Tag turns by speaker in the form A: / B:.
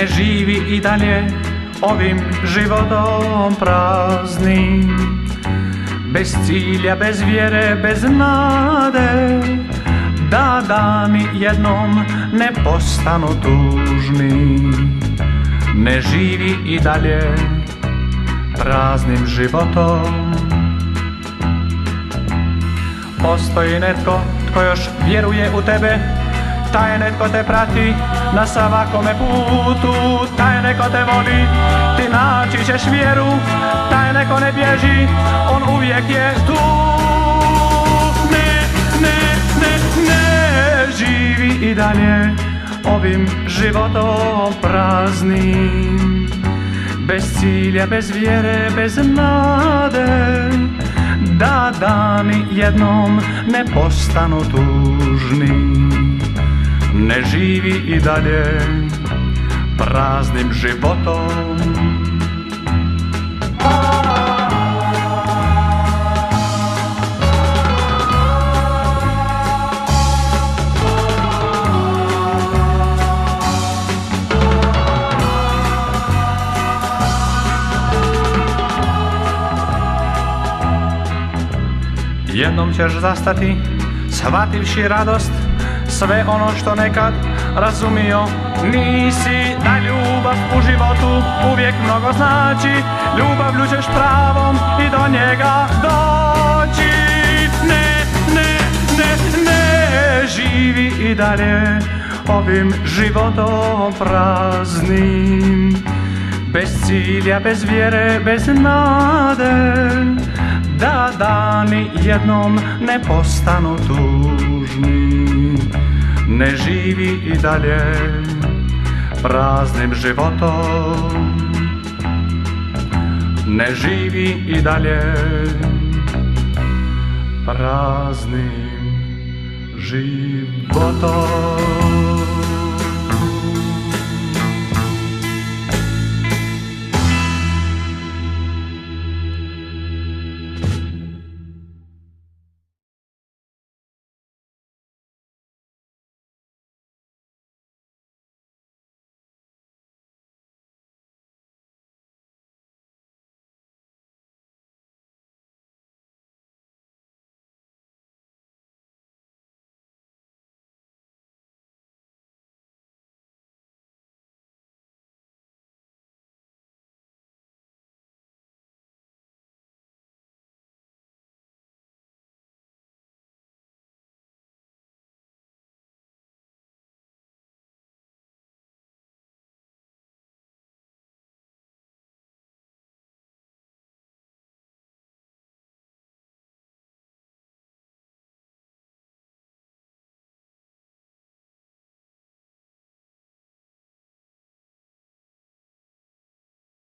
A: ne živi i dalje ovim životom praznim, bez cilja, bez vjere, bez nade, da dani jednom ne postanu tužni. Ne živi i dalje praznim životom. Postoji netko tko još vjeruje u tebe, taj netko te prati na svakome putu, taj neko te voli, ti naći ćeš vjeru, taj neko ne bježi, on uvijek je tu. Ne živi i dalje ovim životom praznim, bez cilja, bez vjere, bez nade, da dani jednom ne postanu tužni. Ne živi i dalje praznim životom. Jednom ćeš zastati, shvativši radost, sve ono što nekad razumio nisi, da ljubav u životu uvijek mnogo znači, ljubavlju ćeš pravom i do njega doći. Ne živi i dalje ovim životom praznim, bez cilja, bez vjere, bez nade, da dani jednom ne postanu tužni. Ne živi i dalje praznim životom. Ne živi i dalje praznim životom.